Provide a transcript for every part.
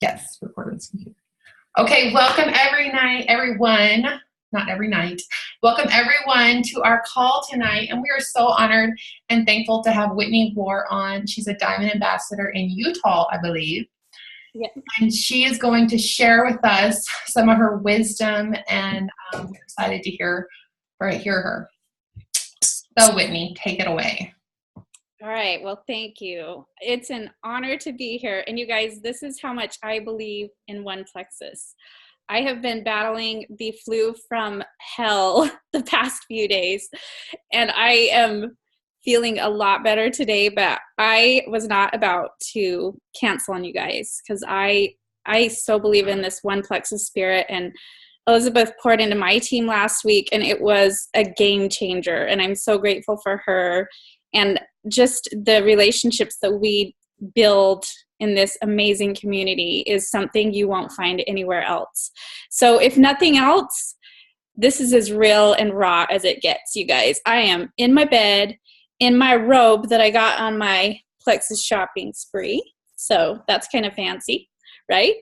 Yes, record on this computer. Okay, welcome everyone. Not every night. Welcome everyone to our call tonight, and we are so honored and thankful to have Whitney Warr on. She's a Diamond Ambassador in Utah, I believe. Yeah. And she is going to share with us some of her wisdom, and we're excited to hear her. So Whitney, take it away. All right. Well, thank you. It's an honor to be here. And you guys, this is how much I believe in one plexus. I have been battling the flu from hell the past few days, and I am feeling a lot better today, but I was not about to cancel on you guys because I so believe in this one plexus spirit, and Elizabeth poured into my team last week and it was a game changer, and I'm so grateful for her and just the relationships that we build in this amazing community is something you won't find anywhere else. So if nothing else, this is as real and raw as it gets, you guys. I am in my bed in my robe that I got on my plexus shopping spree. So that's kind of fancy, right?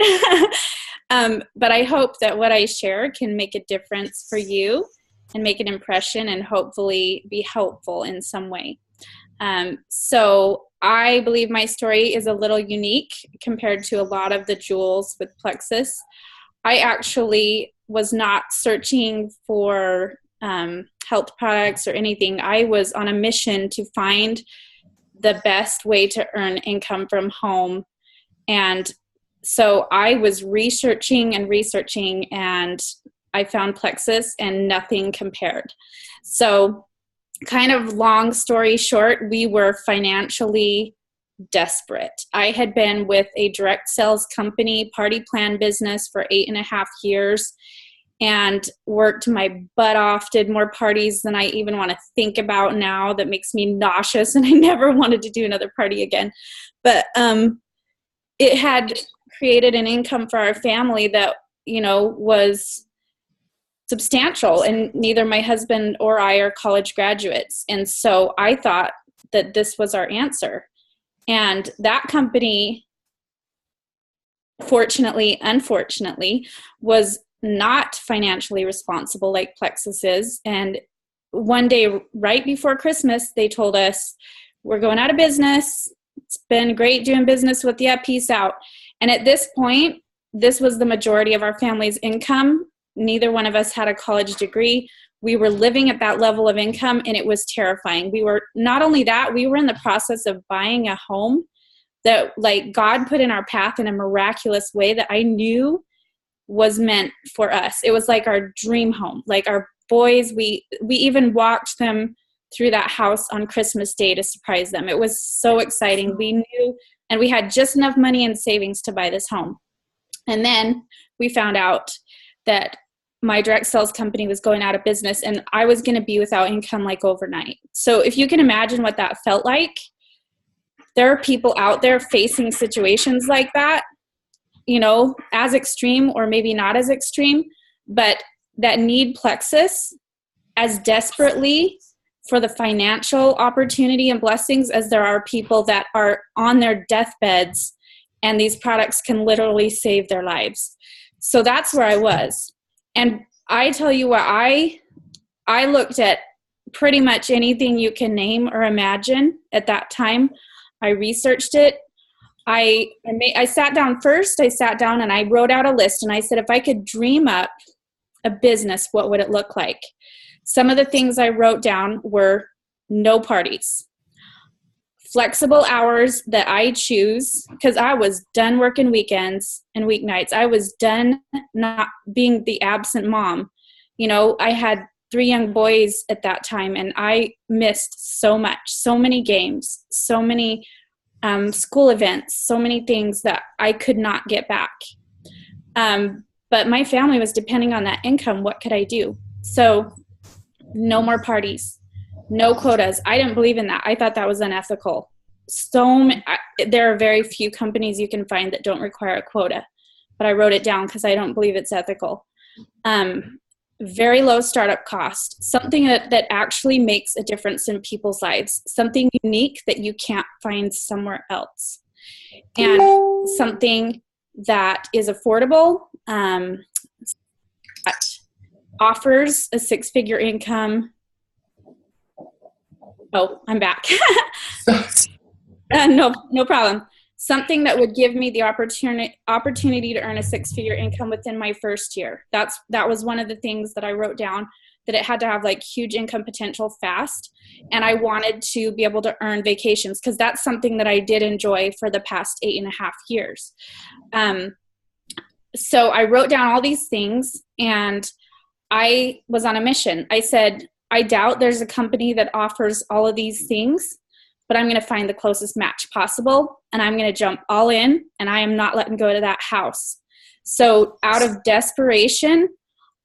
But I hope that what I share can make a difference for you and make an impression and hopefully be helpful in some way. So I believe my story is a little unique compared to a lot of the jewels with plexus. I actually was not searching for health products or anything. I was on a mission to find the best way to earn income from home. And so I was researching and I found plexus and nothing compared. So kind of long story short, we were financially desperate. I had been with a direct sales company, party plan business for 8.5 years and worked my butt off, did more parties than I even want to think about now. That makes me nauseous and I never wanted to do another party again. But it had created an income for our family that, was substantial, and neither my husband or I are college graduates. And so I thought that this was our answer. And that company, unfortunately, was not financially responsible like Plexus is. And one day, right before Christmas, they told us, we're going out of business. It's been great doing business with you. Peace out. And at this point, this was the majority of our family's income. Neither one of us had a college degree. We were living at that level of income, and it was terrifying. Not only that, we were in the process of buying a home that God put in our path in a miraculous way that I knew was meant for us. It was like our dream home. Like our boys, we even walked them through that house on Christmas Day to surprise them. It was so exciting. We knew, and we had just enough money and savings to buy this home. And then we found out that my direct sales company was going out of business and I was going to be without income overnight. So if you can imagine what that felt like, there are people out there facing situations like that, as extreme or maybe not as extreme, but that need plexus as desperately for the financial opportunity and blessings as there are people that are on their deathbeds and these products can literally save their lives. So that's where I was. And I tell you what, I looked at pretty much anything you can name or imagine at that time. I researched it. I sat down first. I sat down and I wrote out a list and I said, if I could dream up a business, what would it look like? Some of the things I wrote down were no parties, flexible hours that I choose, because I was done working weekends and weeknights. I was done not being the absent mom. I had 3 young boys at that time, and I missed so much, so many games, so many school events, so many things that I could not get back. But my family was depending on that income. What could I do? So no more parties. No quotas. I didn't believe in that. I thought that was unethical. There are very few companies you can find that don't require a quota, but I wrote it down because I don't believe it's ethical. Very low startup cost, something that actually makes a difference in people's lives, something unique that you can't find somewhere else, and something that is affordable, that offers a six-figure income. Oh, I'm back. No problem. Something that would give me the opportunity to earn a six-figure income within my first year. That was one of the things that I wrote down, that it had to have like huge income potential fast. And I wanted to be able to earn vacations, because that's something that I did enjoy for the past 8.5 years. So I wrote down all these things, and I was on a mission. I said, I doubt there's a company that offers all of these things, but I'm going to find the closest match possible, and I'm going to jump all in, and I am not letting go of that house. So out of desperation,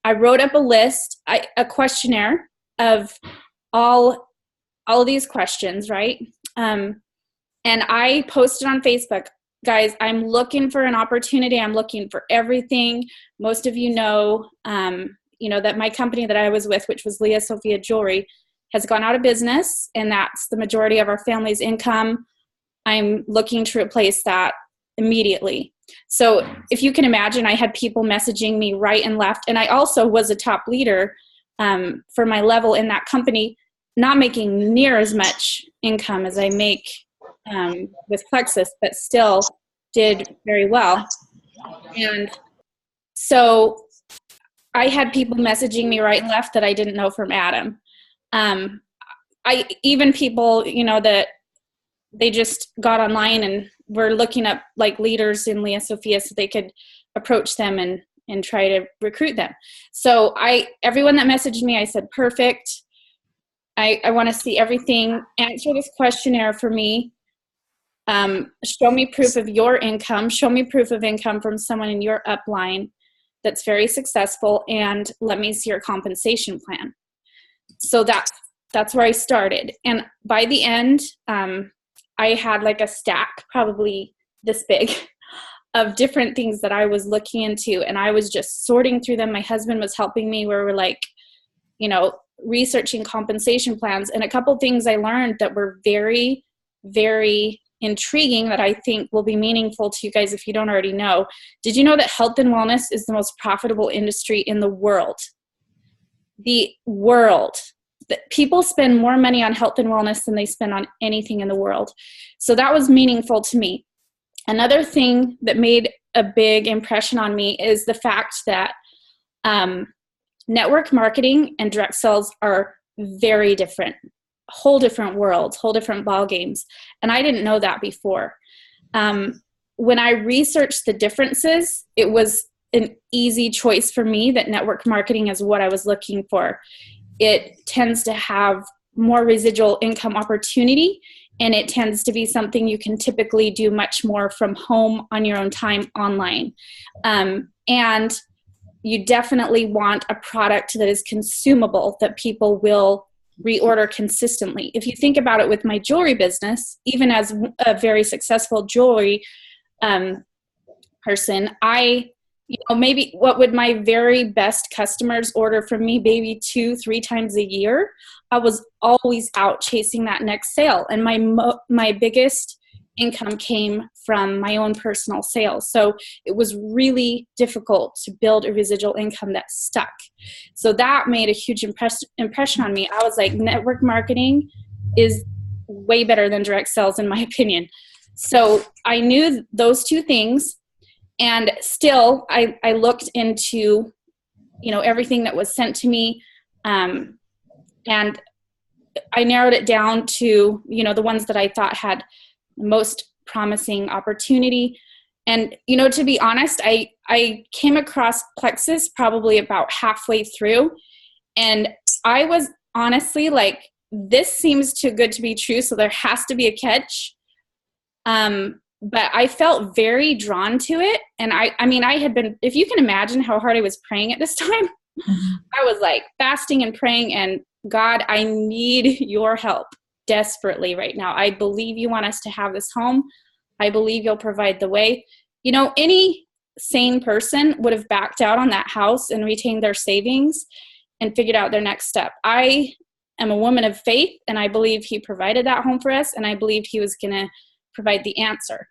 I wrote up a list, a questionnaire of all of these questions, right? And I posted on Facebook, guys, I'm looking for an opportunity. I'm looking for everything. Most of you know that my company that I was with, which was Leah Sophia Jewelry, has gone out of business, and that's the majority of our family's income. I'm looking to replace that immediately. So if you can imagine, I had people messaging me right and left, and I also was a top leader for my level in that company, not making near as much income as I make with Plexus, but still did very well. And so I had people messaging me right and left that I didn't know from Adam. People, that they just got online and were looking up like leaders in Leah Sophia so they could approach them and try to recruit them. So everyone that messaged me, I said, perfect. I want to see everything. Answer this questionnaire for me. Show me proof of your income. Show me proof of income from someone in your upline that's very successful, and let me see your compensation plan. So that's where I started. And by the end, I had like a stack, probably this big, of different things that I was looking into, and I was just sorting through them. My husband was helping me, where we're like, researching compensation plans. And a couple things I learned that were very, very intriguing that I think will be meaningful to you guys if you don't already know. Did you know that health and wellness is the most profitable industry in the world? The world. People spend more money on health and wellness than they spend on anything in the world. So that was meaningful to me. Another thing that made a big impression on me is the fact that network marketing and direct sales are very different, whole different worlds, whole different ball games. And I didn't know that before. When I researched the differences, it was an easy choice for me that network marketing is what I was looking for. It tends to have more residual income opportunity, and it tends to be something you can typically do much more from home on your own time online. And you definitely want a product that is consumable, that people will reorder consistently. If you think about it with my jewelry business, even as a very successful jewelry person, maybe what would my very best customers order from me, maybe 2-3 times a year. I was always out chasing that next sale. And my biggest income came from my own personal sales. So it was really difficult to build a residual income that stuck. So that made a huge impression on me. I was like, network marketing is way better than direct sales, in my opinion. So I knew those two things. And still, I looked into, everything that was sent to me, and I narrowed it down to, the ones that I thought had most promising opportunity. And, to be honest, I came across Plexus probably about halfway through, and I was honestly like, this seems too good to be true, so there has to be a catch. But I felt very drawn to it. And I had been, if you can imagine how hard I was praying at this time, I was like fasting and praying, and God, I need your help desperately right now. I believe you want us to have this home. I believe you'll provide the way. Any sane person would have backed out on that house and retained their savings and figured out their next step. I am a woman of faith, and I believe he provided that home for us, and I believed he was going to provide the answer.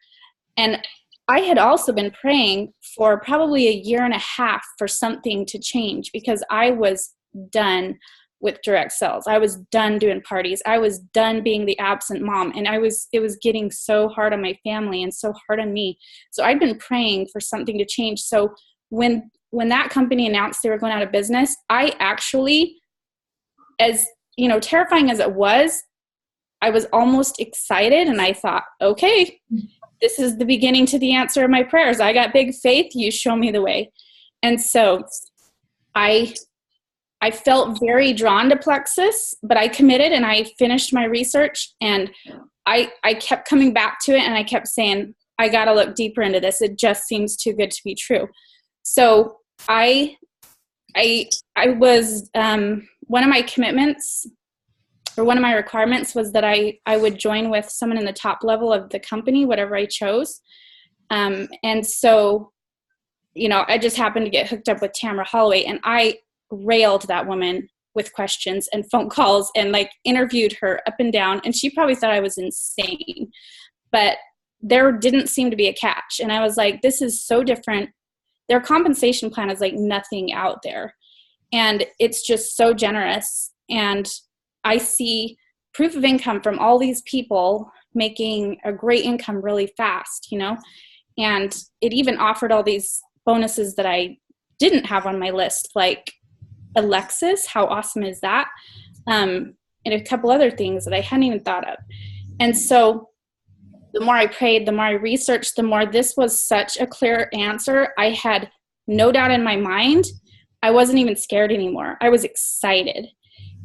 And I had also been praying for probably a year and a half for something to change, because I was done with direct sales. I was done doing parties. I was done being the absent mom. And it was getting so hard on my family and so hard on me. So I'd been praying for something to change. So when that company announced they were going out of business, I actually, as terrifying as it was, I was almost excited, and I thought, okay, this is the beginning to the answer of my prayers. I got big faith. You show me the way. And so I felt very drawn to Plexus, but I committed and I finished my research, and I kept coming back to it, and I kept saying, I got to look deeper into this. It just seems too good to be true. So I was, one of my commitments, or one of my requirements, was that I would join with someone in the top level of the company, whatever I chose. And so, I just happened to get hooked up with Tamara Holloway, and I railed that woman with questions and phone calls and interviewed her up and down. And she probably thought I was insane, but there didn't seem to be a catch. And I was like, this is so different. Their compensation plan is like nothing out there. And it's just so generous. And I see proof of income from all these people making a great income really fast, and it even offered all these bonuses that I didn't have on my list, like Alexis. How awesome is that? And a couple other things that I hadn't even thought of. And so the more I prayed, the more I researched, the more this was such a clear answer. I had no doubt in my mind. I wasn't even scared anymore. I was excited.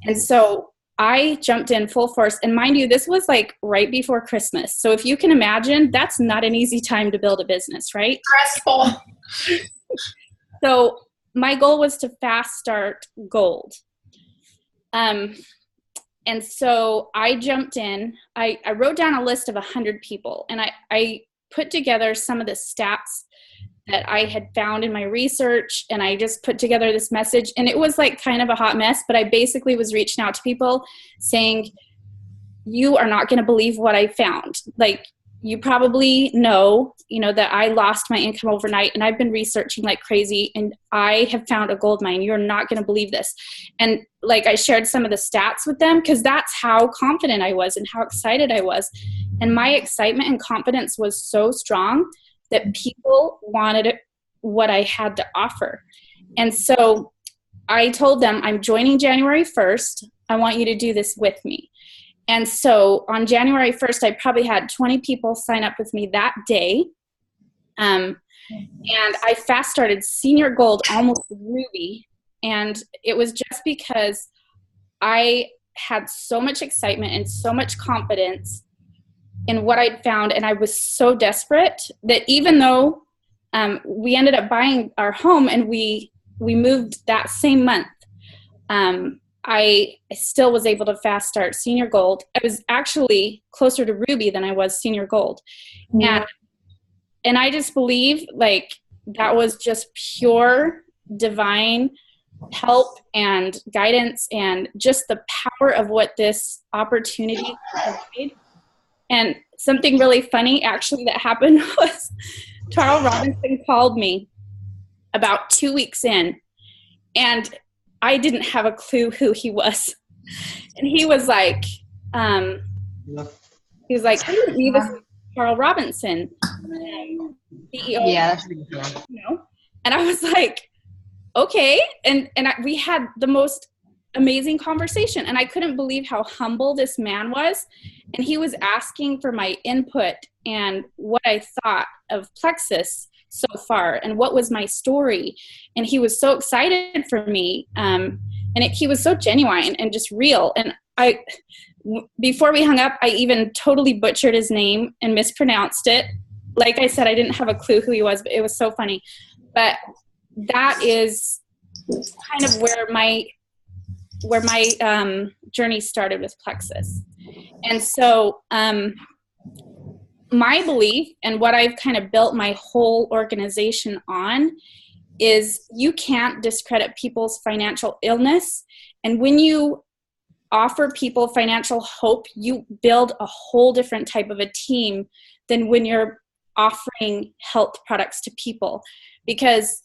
And so I jumped in full force. And mind you, this was right before Christmas. So if you can imagine, that's not an easy time to build a business, right? Stressful. So my goal was to fast start gold. And so I jumped in. I wrote down a list of 100 people, and I put together some of the stats that I had found in my research, and I just put together this message. And it was kind of a hot mess, but I basically was reaching out to people saying, you are not going to believe what I found. You probably know, that I lost my income overnight, and I've been researching like crazy, and I have found a gold mine. You're not going to believe this. And I shared some of the stats with them, because that's how confident I was and how excited I was. And my excitement and confidence was so strong that people wanted what I had to offer. And so I told them, I'm joining January 1st. I want you to do this with me. And so on January 1st, I probably had 20 people sign up with me that day. And I fast started senior gold, almost ruby. And it was just because I had so much excitement and so much confidence in what I'd found. And I was so desperate that even though we ended up buying our home and we moved that same month, I still was able to fast start senior gold. I was actually closer to ruby than I was senior gold. Yeah. And I just believe that was just pure divine help and guidance, and just the power of what this opportunity provided. And something really funny actually that happened was Charles Robinson called me about 2 weeks in, and I didn't have a clue who he was. And he was like, hey, this is Charles Robinson, CEO. Yeah, that's really cool. And I was like, okay. And we had the most amazing conversation, and I couldn't believe how humble this man was. And he was asking for my input and what I thought of Plexus so far and what was my story. And he was so excited for me. He was so genuine and just real. And before we hung up, I even totally butchered his name and mispronounced it. Like I said, I didn't have a clue who he was, but it was so funny. But that is kind of where my journey started with Plexus. And so my belief and what I've kind of built my whole organization on is you can't discredit people's financial illness. And when you offer people financial hope, you build a whole different type of a team than when you're offering health products to people, because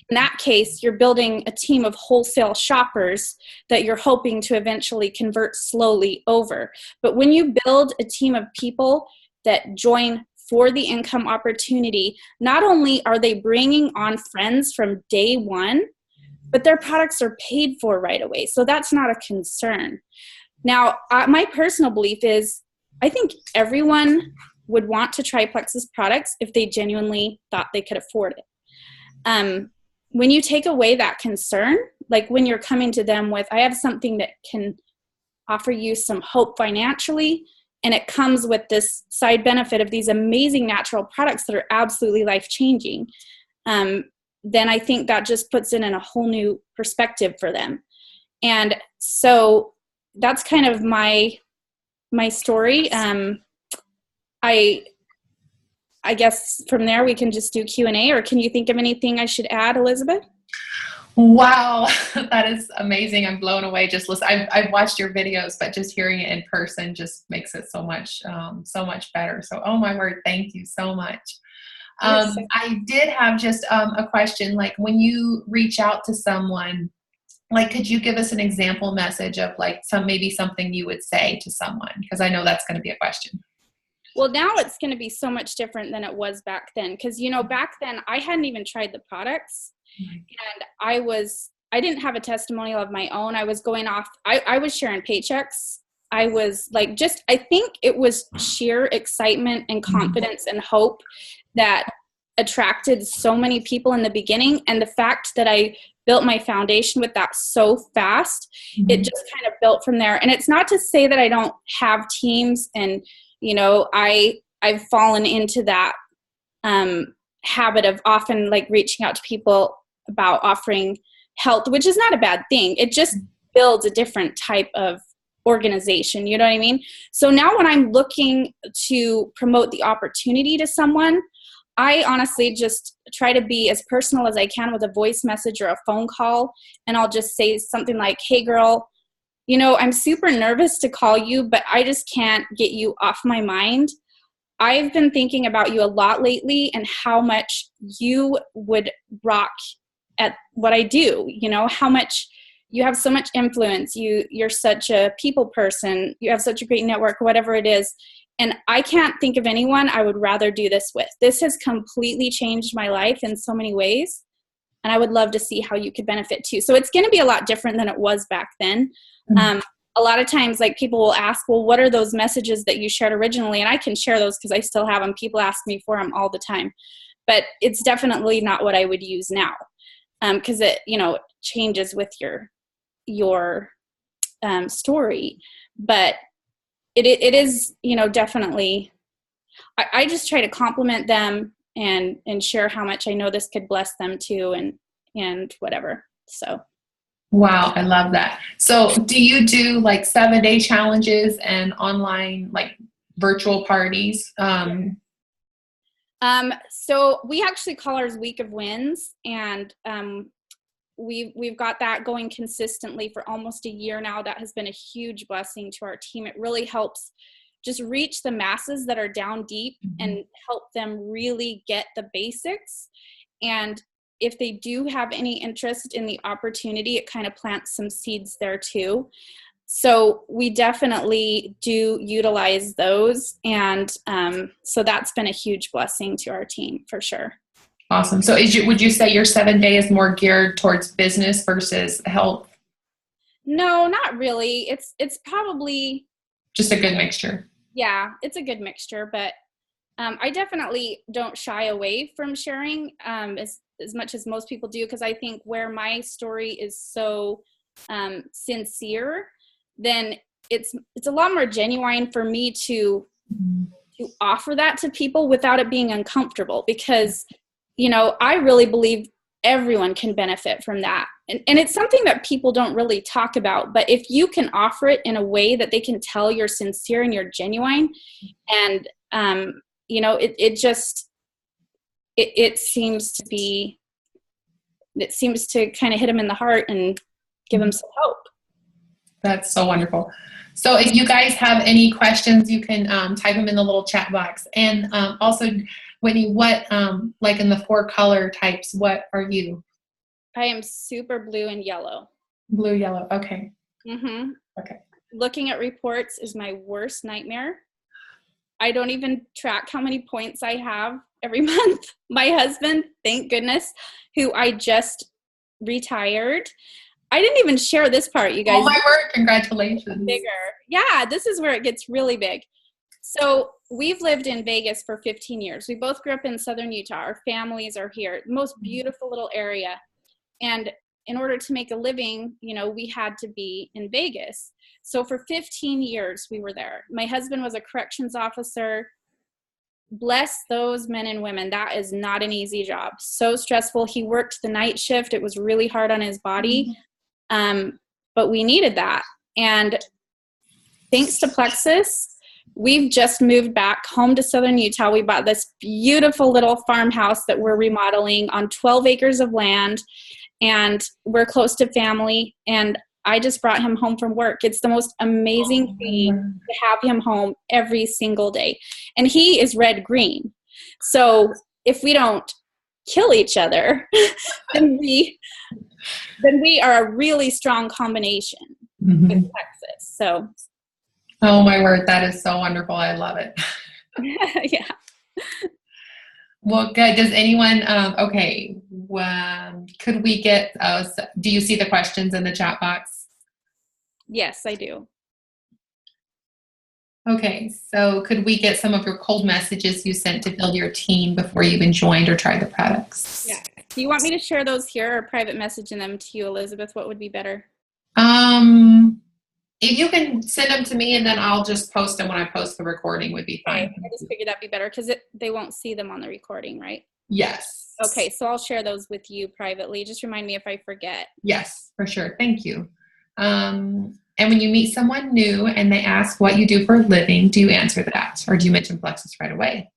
in that case, you're building a team of wholesale shoppers that you're hoping to eventually convert slowly over. But when you build a team of people that join for the income opportunity, not only are they bringing on friends from day one, but their products are paid for right away. So that's not a concern. Now, my personal belief is I think everyone would want to try Plexus products if they genuinely thought they could afford it. When you take away that concern, like when you're coming to them with, I have something that can offer you some hope financially, and it comes with this side benefit of these amazing natural products that are absolutely life-changing, then I think that just puts it in a whole new perspective for them. And so that's kind of my story. I guess from there we can just do Q&A, or can you think of anything I should add, Elizabeth? Wow, that is amazing. I'm blown away. Just listen, I've watched your videos, but just hearing it in person just makes it so much better. So, oh my word, thank you so much. I did have just a question, like when you reach out to someone, like, could you give us an example message of like maybe something you would say to someone? Because I know that's going to be a question. Well, now it's going to be so much different than it was back then. Because, you know, back then I hadn't even tried the products, and I didn't have a testimonial of my own. I was going off, I was sharing paychecks. I was like, I think it was sheer excitement and confidence and hope that attracted so many people in the beginning. And the fact that I built my foundation with that so fast, it just kind of built from there. And it's not to say that I don't have teams, and you know, I've fallen into that habit of often like reaching out to people about offering health, which is not a bad thing. It just builds a different type of organization. You know what I mean? So now when I'm looking to promote the opportunity to someone, I honestly just try to be as personal as I can with a voice message or a phone call. And I'll just say something like, hey girl, you know, I'm super nervous to call you, but I just can't get you off my mind. I've been thinking about you a lot lately and how much you would rock at what I do. You know, how much you have so much influence. You're such a people person. You have such a great network, whatever it is. And I can't think of anyone I would rather do this with. This has completely changed my life in so many ways. And I would love to see how you could benefit too. So it's going to be a lot different than it was back then. A lot of times, like people will ask, well, what are those messages that you shared originally? And I can share those because I still have them. People ask me for them all the time. But it's definitely not what I would use now, because it, you know, changes with your story. But it is, you know, definitely, I just try to compliment them and share how much I know this could bless them too, and whatever. So. Wow, I love that. So do you do like 7-day challenges and online like virtual parties? So we actually call ours Week of Wins, and we've got that going consistently for almost a year now. That has been a huge blessing to our team. It really helps just reach the masses that are down deep and help them really get the basics. And if they do have any interest in the opportunity, it kind of plants some seeds there too. So we definitely do utilize those. And so that's been a huge blessing to our team for sure. Awesome. So would you say your 7-day is more geared towards business versus health? No, not really. It's probably just a good mixture. Yeah, it's a good mixture, but I definitely don't shy away from sharing as much as most people do, because I think where my story is so sincere, then it's a lot more genuine for me to offer that to people without it being uncomfortable, because, you know, I really believe everyone can benefit from that. And it's something that people don't really talk about, but if you can offer it in a way that they can tell you're sincere and you're genuine, and you know, it seems to kind of hit them in the heart and give them some hope. That's so wonderful. So if you guys have any questions, you can type them in the little chat box. And also, Whitney, what, like in the 4 color types, what are you? I am super blue and yellow. Blue, yellow. Okay. Mm-hmm. Okay. Looking at reports is my worst nightmare. I don't even track how many points I have every month. My husband, thank goodness, who I just retired. I didn't even share this part, you guys. Oh my word, congratulations. Bigger. Yeah, this is where it gets really big. So we've lived in Vegas for 15 years. We both grew up in Southern Utah. Our families are here. Most beautiful little area. And in order to make a living, you know, we had to be in Vegas. So for 15 years, we were there. My husband was a corrections officer. Bless those men and women. That is not an easy job. So stressful. He worked the night shift. It was really hard on his body. But we needed that. And thanks to Plexus, we've just moved back home to Southern Utah. We bought this beautiful little farmhouse that we're remodeling on 12 acres of land. And we're close to family, and I just brought him home from work. It's the most amazing thing to have him home every single day. And he is red-green. So if we don't kill each other, then we are a really strong combination with Texas. So, oh my word, that is so wonderful. I love it. yeah. Well, good. Does anyone, okay, could we get, do you see the questions in the chat box? Yes, I do. Okay, so could we get some of your cold messages you sent to build your team before you even joined or tried the products? Yeah. Do you want me to share those here or private messaging them to you, Elizabeth? What would be better? If you can send them to me, and then I'll just post them when I post the recording would be fine. I just figured that'd be better because they won't see them on the recording, right? Yes. Okay, so I'll share those with you privately. Just remind me if I forget. Yes, for sure. Thank you. And when you meet someone new and they ask what you do for a living, do you answer that? Or do you mention Plexus right away?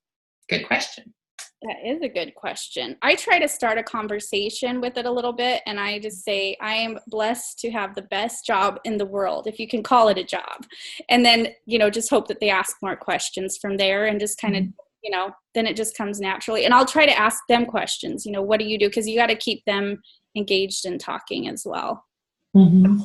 Good question. That is a good question. I try to start a conversation with it a little bit, and I just say, I am blessed to have the best job in the world, if you can call it a job. And then, you know, just hope that they ask more questions from there and just kind of, you know, then it just comes naturally. And I'll try to ask them questions, you know, what do you do? Because you got to keep them engaged and talking as well. Mm-hmm.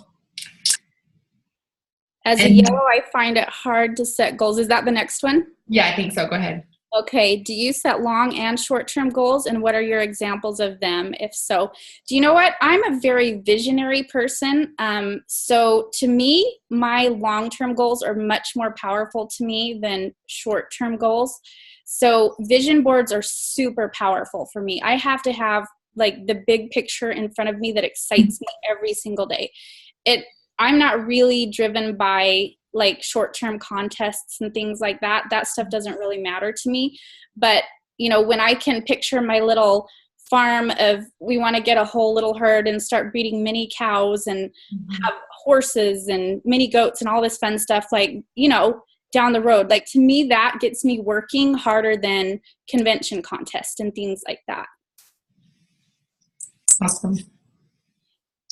As a yellow, I find it hard to set goals. Is that the next one? Yeah, I think so. Go ahead. Okay, do you set long and short-term goals, and what are your examples of them, if so? Do you know what? I'm a very visionary person, so to me, my long-term goals are much more powerful to me than short-term goals. So vision boards are super powerful for me. I have to have like the big picture in front of me that excites me every single day. I'm not really driven by like short-term contests and things like that. That stuff doesn't really matter to me. But, you know, when I can picture my little farm of, we want to get a whole little herd and start breeding mini cows and have horses and mini goats and all this fun stuff, like, you know, down the road, like to me, that gets me working harder than convention contests and things like that. Awesome.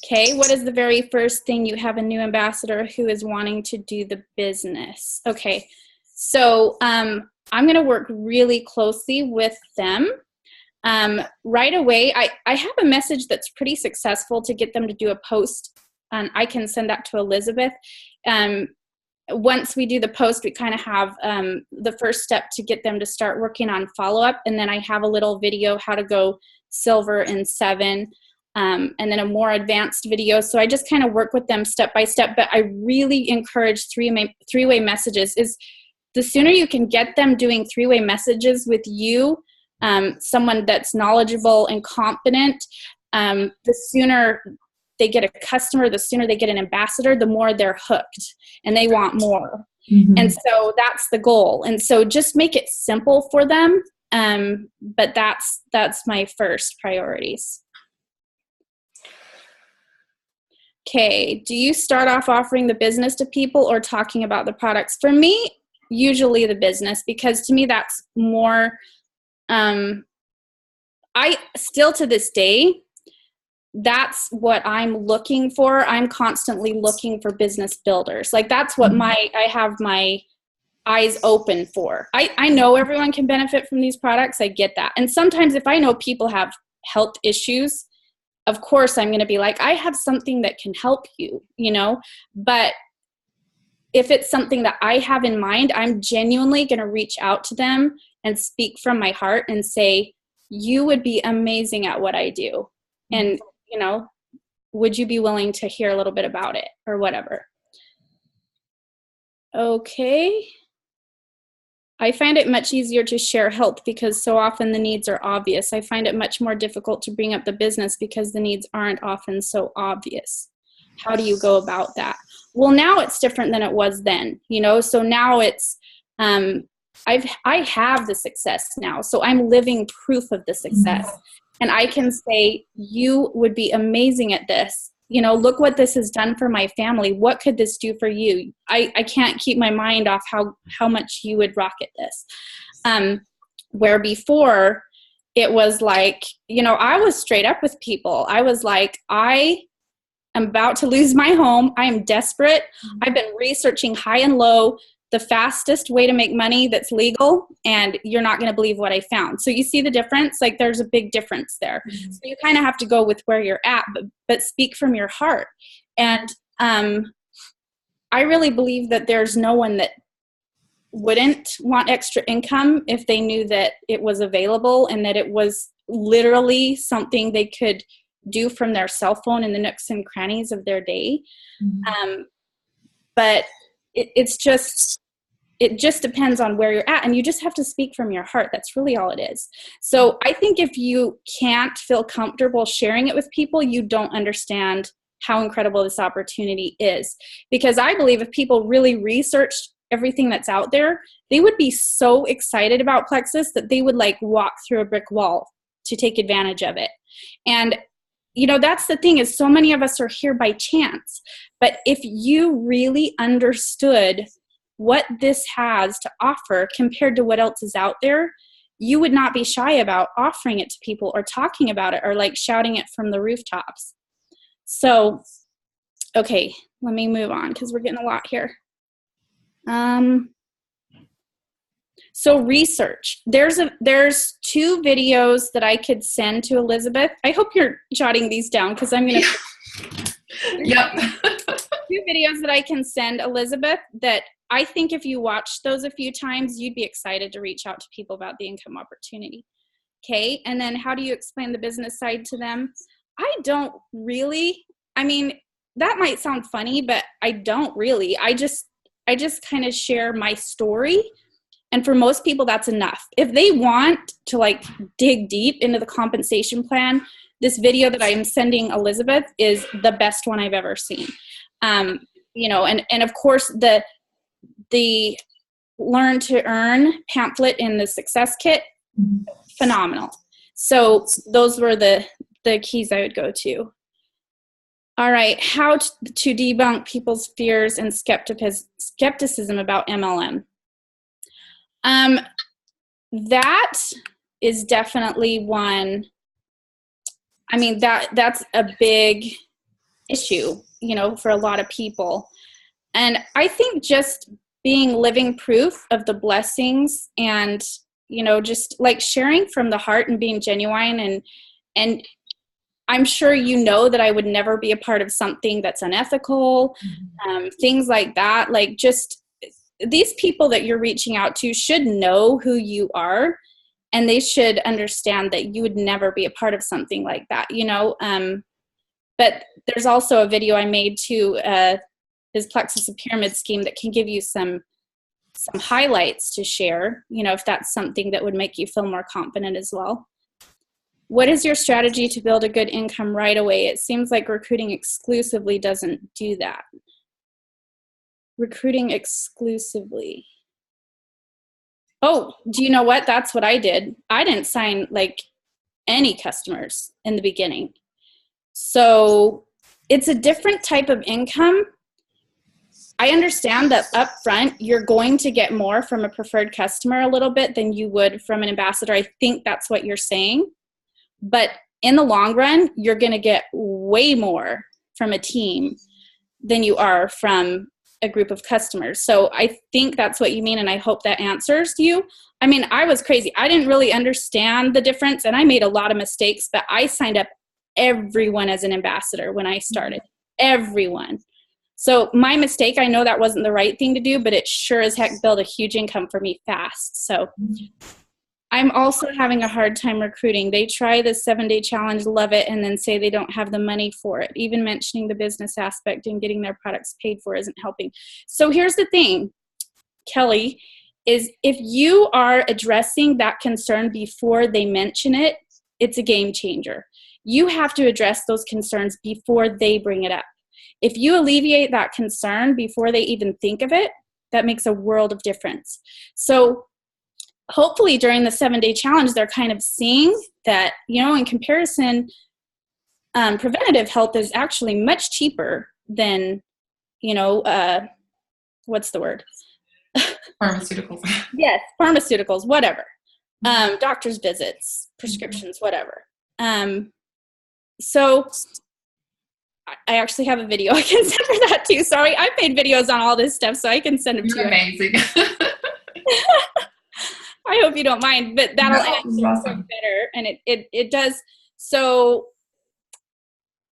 Okay, what is the very first thing you have a new ambassador who is wanting to do the business? Okay, so I'm going to work really closely with them. Right away, I have a message that's pretty successful to get them to do a post, and I can send that to Elizabeth. Once we do the post, we kind of have the first step to get them to start working on follow-up, and then I have a little video how to go silver in 7. And then a more advanced video. So I just kind of work with them step by step, but I really encourage three-way messages. Is the sooner you can get them doing three-way messages with you, someone that's knowledgeable and confident, the sooner they get a customer, the sooner they get an ambassador, the more they're hooked and they want more. Mm-hmm. And so that's the goal. And so just make it simple for them. But that's my first priorities. Okay, do you start off offering the business to people or talking about the products? For me, usually the business, because to me that's more, I still to this day, that's what I'm looking for. I'm constantly looking for business builders. Like that's what I have my eyes open for. I know everyone can benefit from these products. I get that. And sometimes if I know people have health issues, of course I'm going to be like, I have something that can help you, but if it's something that I have in mind, I'm genuinely going to reach out to them and speak from my heart and say, you would be amazing at what I do. And, would you be willing to hear a little bit about it or whatever? Okay. I find it much easier to share help because so often the needs are obvious. I find it much more difficult to bring up the business because the needs aren't often so obvious. How do you go about that? Well, now it's different than it was then, so now it's, I have the success now. So I'm living proof of the success. And I can say, you would be amazing at this. Look what this has done for my family. What could this do for you? I can't keep my mind off how much you would rock at this. Where before it was like, I was straight up with people. I was like, I am about to lose my home. I am desperate. I've been researching high and low, the fastest way to make money that's legal, and you're not going to believe what I found. So you see the difference? Like there's a big difference there. So you kind of have to go with where you're at, but speak from your heart. And I really believe that there's no one that wouldn't want extra income if they knew that it was available and that it was literally something they could do from their cell phone in the nooks and crannies of their day. But it just depends on where you're at, and you just have to speak from your heart. That's really all it is. So I think if you can't feel comfortable sharing it with people, you don't understand how incredible this opportunity is. Because I believe if people really researched everything that's out there, they would be so excited about Plexus that they would like walk through a brick wall to take advantage of it. And that's the thing, is so many of us are here by chance. But if you really understood what this has to offer compared to what else is out there, you would not be shy about offering it to people or talking about it or like shouting it from the rooftops. So, okay, let me move on because we're getting a lot here. So research. There's 2 videos that I could send to Elizabeth. I hope you're jotting these down because I'm going to. Yep. 2 videos that I can send Elizabeth that I think if you watch those a few times, you'd be excited to reach out to people about the income opportunity. Okay. And then how do you explain the business side to them? I don't really. I mean, that might sound funny, but I don't really. I just kind of share my story. And for most people, that's enough. If they want to like dig deep into the compensation plan, this video that I'm sending Elizabeth is the best one I've ever seen. And of course the Learn to Earn pamphlet in the Success Kit, phenomenal. So those were the keys I would go to. All right, how to debunk people's fears and skepticism about MLM. That is definitely one. I mean, that's a big issue, for a lot of people. And I think just being living proof of the blessings and, just like sharing from the heart and being genuine and I'm sure that I would never be a part of something that's unethical, things like that. Like just these people that you're reaching out to should know who you are, and they should understand that you would never be a part of something like that, But there's also a video I made to his Plexus a Pyramid scheme that can give you some highlights to share, if that's something that would make you feel more confident as well. What is your strategy to build a good income right away? It seems like recruiting exclusively doesn't do that. Recruiting exclusively. Oh, do you know what? That's what I did. I didn't sign like any customers in the beginning. So it's a different type of income. I understand that up front, you're going to get more from a preferred customer a little bit than you would from an ambassador. I think that's what you're saying. But in the long run, you're going to get way more from a team than you are from a group of customers. So I think that's what you mean, and I hope that answers you. I mean, I was crazy. I didn't really understand the difference, and I made a lot of mistakes, but I signed up everyone as an ambassador when I started. Everyone. So my mistake, I know that wasn't the right thing to do, but it sure as heck built a huge income for me fast. So I'm also having a hard time recruiting. They try the 7-day challenge, love it, and then say they don't have the money for it. Even mentioning the business aspect and getting their products paid for isn't helping. So here's the thing, Kelly, is if you are addressing that concern before they mention it, it's a game changer. You have to address those concerns before they bring it up. If you alleviate that concern before they even think of it, that makes a world of difference. So hopefully during the 7-day challenge, they're kind of seeing that, in comparison, preventative health is actually much cheaper than, what's the word? Pharmaceuticals. Yes, pharmaceuticals, whatever. Doctor's visits, prescriptions, whatever. So I actually have a video I can send for that too. Sorry, I've made videos on all this stuff, so I can send them to you. Amazing. I hope you don't mind, but that'll answer awesome. Better, and it does. So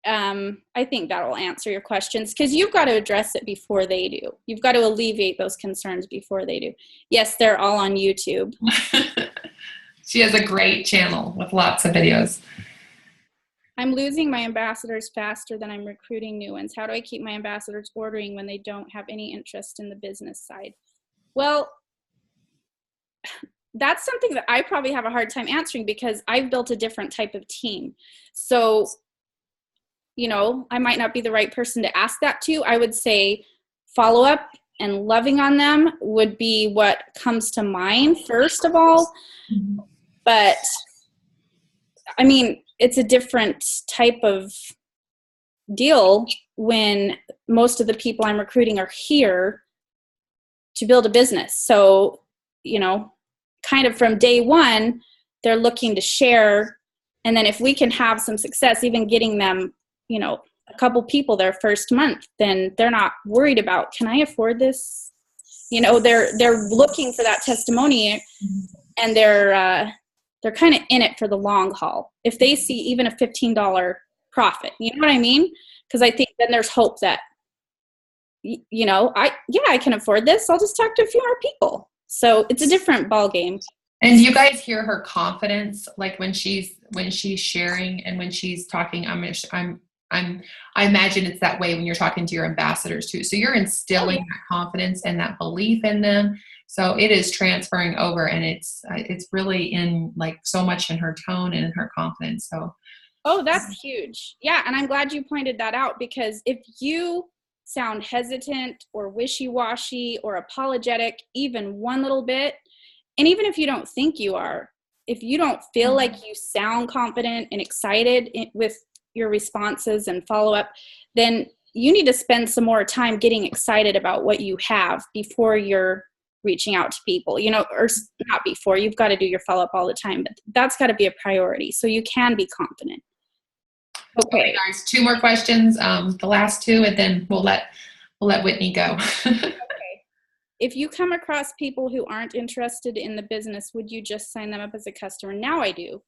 I think that'll answer your questions, because you've got to address it before they do. You've got to alleviate those concerns before they do. Yes, they're all on YouTube. She has a great channel with lots of videos. I'm losing my ambassadors faster than I'm recruiting new ones. How do I keep my ambassadors ordering when they don't have any interest in the business side? Well, that's something that I probably have a hard time answering, because I've built a different type of team. So, I might not be the right person to ask that to. I would say follow up and loving on them would be what comes to mind first of all. But I mean, it's a different type of deal when most of the people I'm recruiting are here to build a business. So, kind of from day one, they're looking to share. And then if we can have some success, even getting them, a couple people their first month, then they're not worried about, can I afford this? They're looking for that testimony, and they're kind of in it for the long haul. If they see even a $15 profit, you know what I mean? Because I think then there's hope that, I can afford this. I'll just talk to a few more people. So it's a different ball game. And you guys hear her confidence, like when she's sharing and when she's talking. I imagine it's that way when you're talking to your ambassadors too. So you're instilling that confidence and that belief in them. So it is transferring over, and it's really in like so much in her tone and in her confidence. So. Oh, that's huge. Yeah. And I'm glad you pointed that out, because if you sound hesitant or wishy-washy or apologetic, even one little bit, and even if you don't think you are, if you don't feel like you sound confident and excited with your responses and follow-up, then you need to spend some more time getting excited about what you have before you're reaching out to people, or not before. You've got to do your follow-up all the time, but that's got to be a priority so you can be confident. Okay, guys, 2 more questions. The last 2, and then we'll let Whitney go. Okay. If you come across people who aren't interested in the business, would you just sign them up as a customer? Now I do.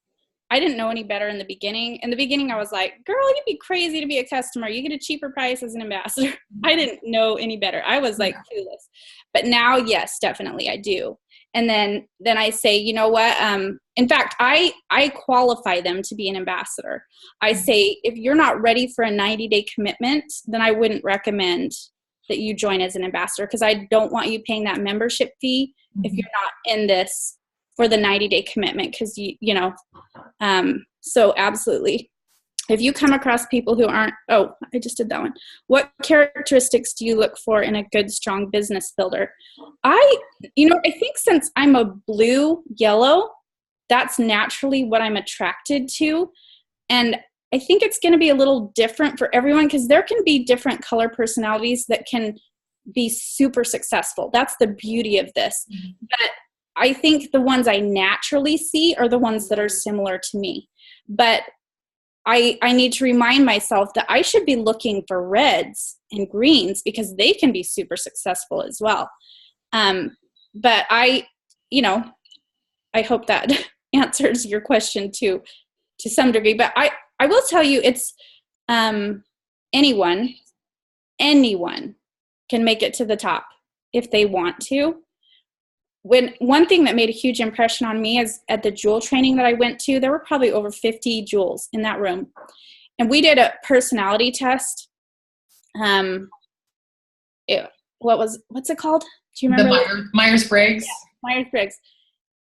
I didn't know any better in the beginning. In the beginning, I was like, girl, you'd be crazy to be a customer. You get a cheaper price as an ambassador. I didn't know any better. I was like clueless. But now, yes, definitely I do. And then I say, you know what? In fact, I qualify them to be an ambassador. I say, if you're not ready for a 90-day commitment, then I wouldn't recommend that you join as an ambassador, because I don't want you paying that membership fee if you're not in this for the 90-day commitment, because so absolutely. If you come across people who aren't, I just did that one. What characteristics do you look for in a good, strong business builder? I think since I'm a blue yellow, that's naturally what I'm attracted to. And I think it's going to be a little different for everyone, because there can be different color personalities that can be super successful. That's the beauty of this. But I think the ones I naturally see are the ones that are similar to me. But I need to remind myself that I should be looking for reds and greens because they can be super successful as well. But I hope that answers your question to some degree. But I will tell you, it's anyone can make it to the top if they want to. One thing that made a huge impression on me is at the jewel training that I went to, there were probably over 50 jewels in that room. And we did a personality test. What's it called? Do you remember? The Myers-Briggs. Yeah, Myers-Briggs.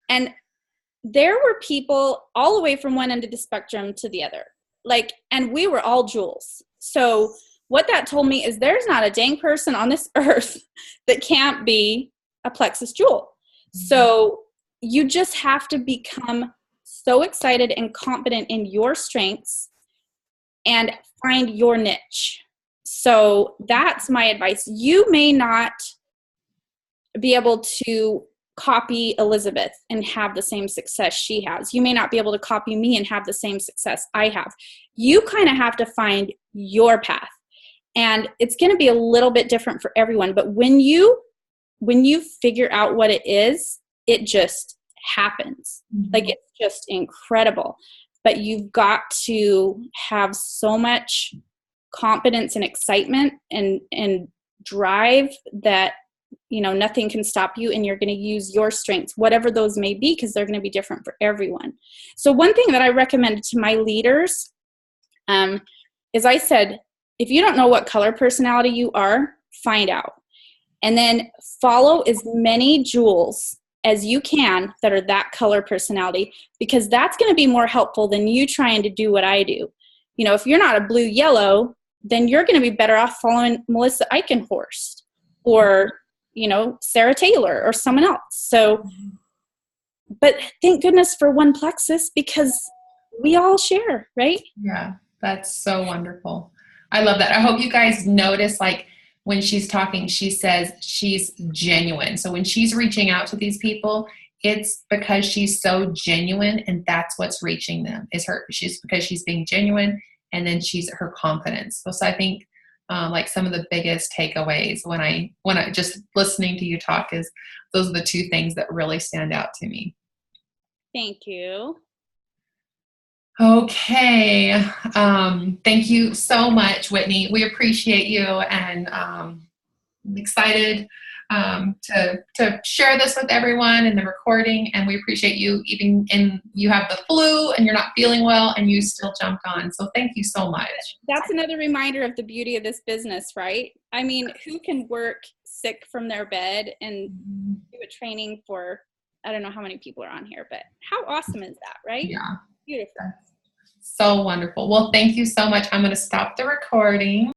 And there were people all the way from one end of the spectrum to the other. And we were all jewels. So what that told me is there's not a dang person on this earth that can't be a plexus jewel. So you just have to become so excited and confident in your strengths and find your niche. So that's my advice. You may not be able to copy Elizabeth and have the same success she has. You may not be able to copy me and have the same success I have. You kind of have to find your path. And it's going to be a little bit different for everyone. But when you figure out what it is, it just happens. It's just incredible. But you've got to have so much confidence and excitement and drive that, nothing can stop you, and you're going to use your strengths, whatever those may be, because they're going to be different for everyone. So one thing that I recommended to my leaders is I said, if you don't know what color personality you are, find out. And then follow as many jewels as you can that are that color personality, because that's going to be more helpful than you trying to do what I do. If you're not a blue yellow, then you're going to be better off following Melissa Eichenhorst or, Sarah Taylor or someone else. So, but thank goodness for one plexus, because we all share, right? Yeah, that's so wonderful. I love that. I hope you guys notice, when she's talking, she says she's genuine. So when she's reaching out to these people, it's because she's so genuine, and that's what's reaching them she's because she's being genuine, and then her confidence. So I think some of the biggest takeaways when I just listening to you talk is those are the two things that really stand out to me. Thank you. Okay. Thank you so much, Whitney. We appreciate you, and I'm excited to share this with everyone in the recording, and we appreciate you even you have the flu and you're not feeling well and you still jumped on. So thank you so much. That's another reminder of the beauty of this business, right? I mean, who can work sick from their bed and do a training for, I don't know how many people are on here, but how awesome is that, right? Yeah. Beautiful. So wonderful. Well, thank you so much. I'm going to stop the recording.